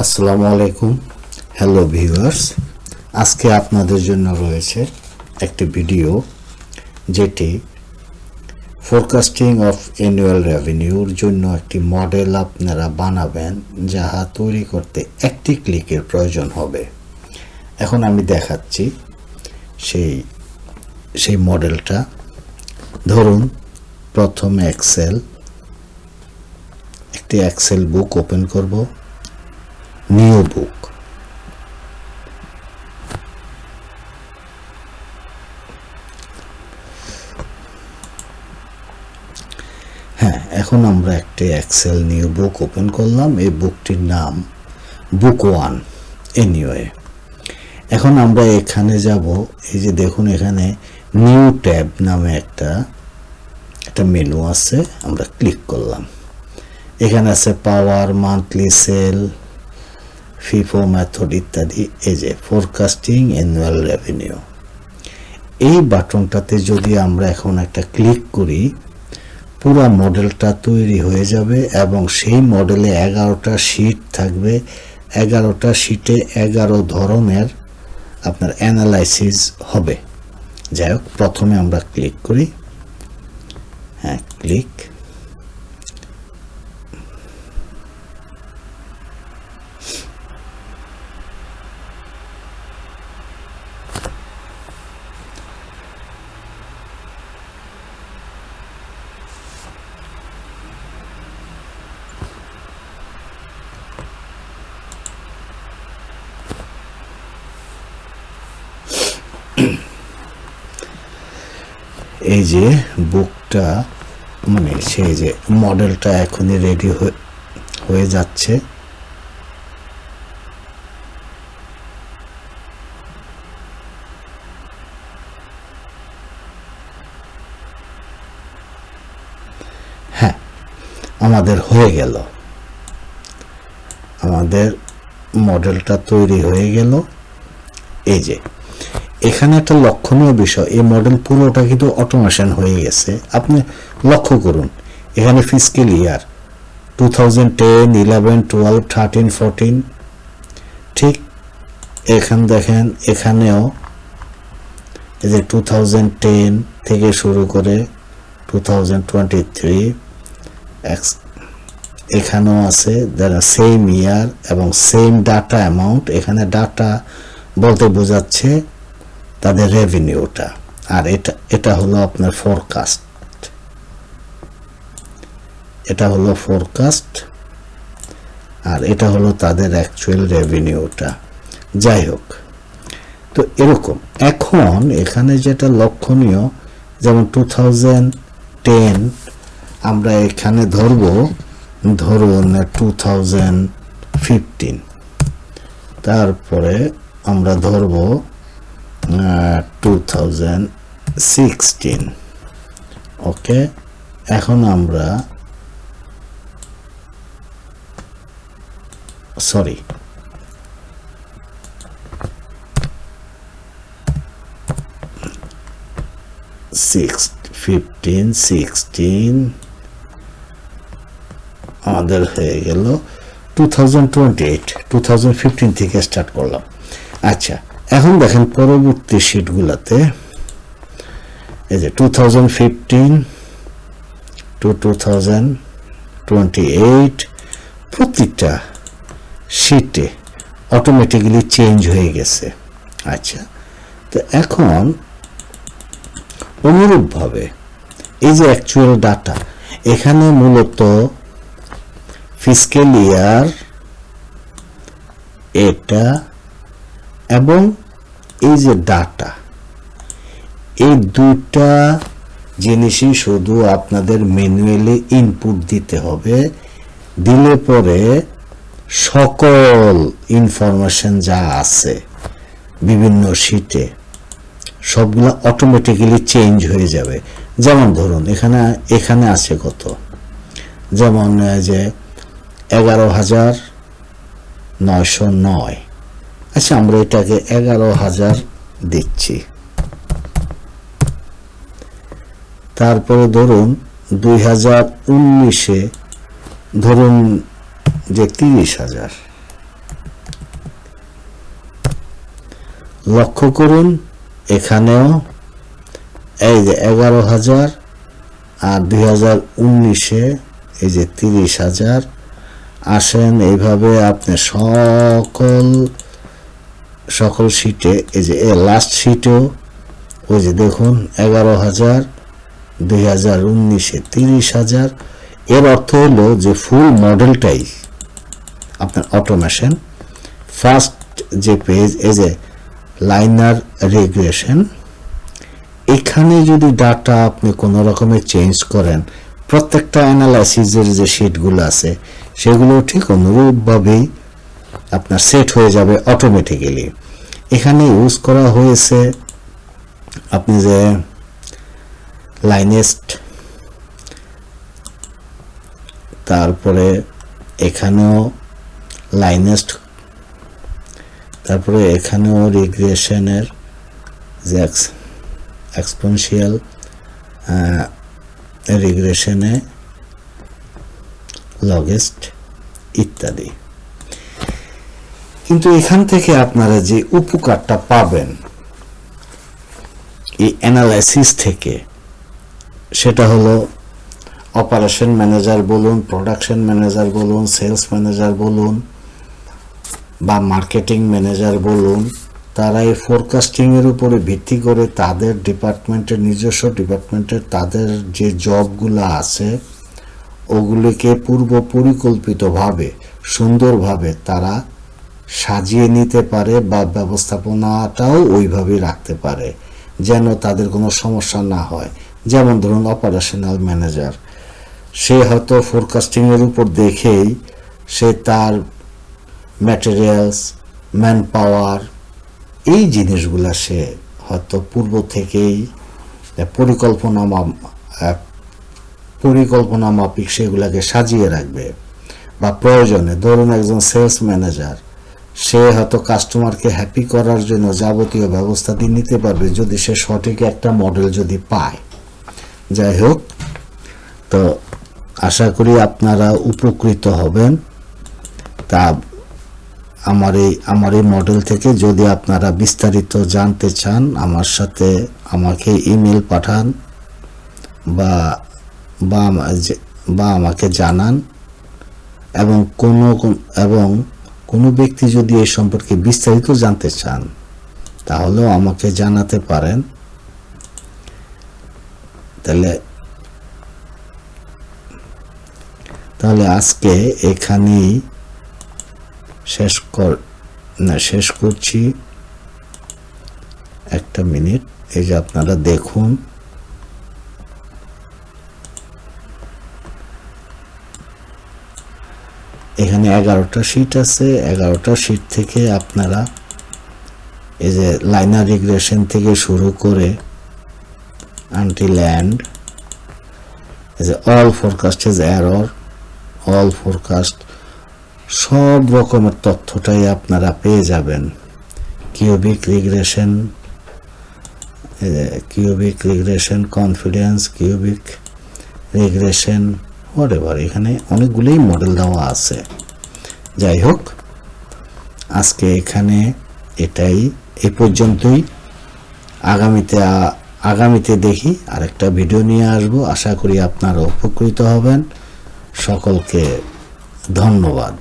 আসসালামু আলাইকুম। Hello viewers, আজকে আপনাদের জন্য রয়েছে একটি ভিডিও যেটি ফোরকাস্টিং অফ অ্যানুয়াল রেভিনিউর জন্য একটি মডেল আপনারা বানাবেন, যাহা তৈরি করতে একটি ক্লিকের প্রয়োজন হবে। এখন আমি দেখাচ্ছি সেই মডেলটা। ধরুন প্রথমে একটি এক্সেল বুক ওপেন করব, নিউ বুক। হ্যাঁ, এখন আমরা একটি এক্সেল নিউ বুক ওপেন করলাম। এই বুকটির নাম বুক 1 এনিওয়ে। এখন আমরা এখানে যাব। এই যে দেখুন, এখানে নিউ ট্যাব নামে একটা মেনু আছে। আমরা ক্লিক করলাম। এখানে আছে পাওয়ার, মান্থলি সেল, ফিফো মেথড ইত্যাদি। এই যে ফোরকাস্টিং অ্যানুয়াল রেভিনিউ, এই বাটনটাতে যদি আমরা এখন একটা ক্লিক করি, পুরো মডেলটা তৈরি হয়ে যাবে এবং সেই মডেলে 11টা শিট থাকবে। 11টা শিটে 11 ধরনের আপনার অ্যানালাইসিস হবে। যাই হোক, প্রথমে আমরা ক্লিক করি। হ্যাঁ, ক্লিক। এই যে বুকটা, মানে সেই যে মডেলটা এখনই রেডি হয়ে যাচ্ছে। হ্যাঁ, আমাদের হয়ে গেল। আমাদের মডেলটা তৈরি হয়ে গেল। এই যে এখানে একটা লক্ষণীয় বিষয়, এই মডেল পুরোটা কিন্তু অটোমেশন হয়ে গেছে। আপনি লক্ষ্য করুন, এখানে ফিস্ক্যাল ইয়ার 2010, 11, 12, 13, 14, ঠিক এখান দেখেন, এখানেও এই যে 2010 থেকে শুরু করে 2023 এখানেও আছে, যারা সেম ইয়ার এবং সেম ডাটা অ্যামাউন্ট। এখানে ডাটা বলতে বোঝাচ্ছে তাদের রেভিনিউটা। আর এটা হলো আপনার ফোরকাস্ট। এটা হলো ফোরকাস্ট আর এটা হলো তাদের অ্যাকচুয়াল রেভিনিউটা। যাই হোক, তো এরকম এখন এখানে যেটা লক্ষণীয়, যেমন 2010 আমরা এখানে ধরুন 2015, তারপরে আমরা ধরব 2016। ওকে, এখন আমরা সরি 15, 16 আমাদের হয়ে গেল 2028। 2015 থেকে স্টার্ট করলাম। আচ্ছা, এখন দেখেন পরবর্তী শিটগুলোতে, এই যে 2015 to 2028 প্রত্যেকটা শিটে অটোমেটিক্যালি চেঞ্জ হয়ে গেছে। আচ্ছা, তো এখন অনুরূপভাবে এই যে অ্যাকচুয়াল ডাটা, এখানে মূলত ফিস্ক্যাল ইয়ার এটা এবং এই যে ডাটা, এই দুইটা জিনিসই শুধু আপনাদের ম্যানুয়ালি ইনপুট দিতে হবে। দিলে পরে সকল ইনফরমেশন যা আছে বিভিন্ন শিটে সবগুলো অটোমেটিক্যালি চেঞ্জ হয়ে যাবে। যেমন ধরুন এখানে আছে কত, যেমন যে 11,909। আচ্ছা, আমরা এটাকে 11,000 দিচ্ছি। তারপরে ধরুন 2019-এ ধরুন যে 30,000। লক্ষ্য করুন এখানেও এই যে 11,000 আর 2019-এ এই যে 30,000। আসেন এইভাবে আপনি সকল শীটে এই যে লাস্ট শীটেও ওই যে দেখুন 11,000, 2019-এ 30,000। এর অর্থ হলো যে ফুল মডেলটাই আপনার অটোমেশন। ফার্স্ট যে পেজ এই যে লাইনার রিগ্রেশন, এখানে যদি ডাটা আপনি কোনো রকমের চেঞ্জ করেন, প্রত্যেকটা অ্যানালাইসিসের যে শিটগুলো আছে সেগুলো ঠিক অনুরূপভাবেই আপনার সেট হয়ে যাবে অটোমেটিক্যালি। এখানে ইউজ করা হয়েছে আপনি যে লাইনেস্ট, তারপরে এখানেও লাইনেস্ট, তারপরে এখানেও রিগ্রেশনের যে এক্সপোনেনশিয়াল রিগ্রেশনে লগেস্ট ইত্যাদি। কিন্তু এখান থেকে আপনারা যে উপকারটা পাবেন এই অ্যানালাইসিস থেকে, সেটা হলো অপারেশন ম্যানেজার বলুন, প্রোডাকশন ম্যানেজার বলুন, সেলস ম্যানেজার বলুন বা মার্কেটিং ম্যানেজার বলুন, তারা এই ফোরকাস্টিংয়ের উপরে ভিত্তি করে তাদের ডিপার্টমেন্টের, নিজস্ব ডিপার্টমেন্টের তাদের যে জবগুলো আছে ওগুলিকে পূর্ব পরিকল্পিতভাবে সুন্দরভাবে তারা সাজিয়ে নিতে পারে বা ব্যবস্থাপনাটাও ওইভাবেই রাখতে পারে যেন তাদের কোনো সমস্যা না হয়। যেমন ধরুন অপারেশনাল ম্যানেজার, সে হয়তো ফোরকাস্টিংয়ের উপর দেখেই সে তার ম্যাটেরিয়ালস, ম্যান পাওয়ার, এই জিনিসগুলা সে হয়তো পূর্ব থেকেই পরিকল্পনা মাফিক সেগুলাকে সাজিয়ে রাখবে। বা প্রয়োজনে ধরুন একজন সেলস ম্যানেজার, সে হয়তো কাস্টমারকে হ্যাপি করার জন্য যাবতীয় ব্যবস্থা দিয়ে নিতে পারবে যদি সে সঠিক একটা মডেল যদি পায়। যাই হোক, তো আশা করি আপনারা উপকৃত হবেন। তা আমার এই মডেল থেকে যদি আপনারা বিস্তারিত জানতে চান আমাকে ইমেল পাঠান বা আমাকে জানান, এবং কোনো ব্যক্তি যদি এই সম্পর্কে বিস্তারিত জানতে চান তাহলেও আমাকে জানাতে পারেন। তাহলে আজকে এখানেই শেষ করছি। একটা মিনিট, এই যে আপনারা দেখুন এখানে 11টা শীট আছে। 11টা শীট থেকে আপনারা এই যে লাইনার রিগ্রেশন থেকে শুরু করে আনটিল এন্ড, এই যে all forecast is error, all forecast, সব রকমের তথ্যটাই আপনারা পেয়ে যাবেন। Cubic regression, confidence, cubic regression, whatever, এখানে অনেকগুলোই মডেল দেওয়া আছে। যাই হোক, আজকে এখানে এই পর্যন্তই। আগামীতে দেখি আরেকটা ভিডিও নিয়ে আসবো। আশা করি আপনারা উপকৃত হবেন। সকলকে ধন্যবাদ।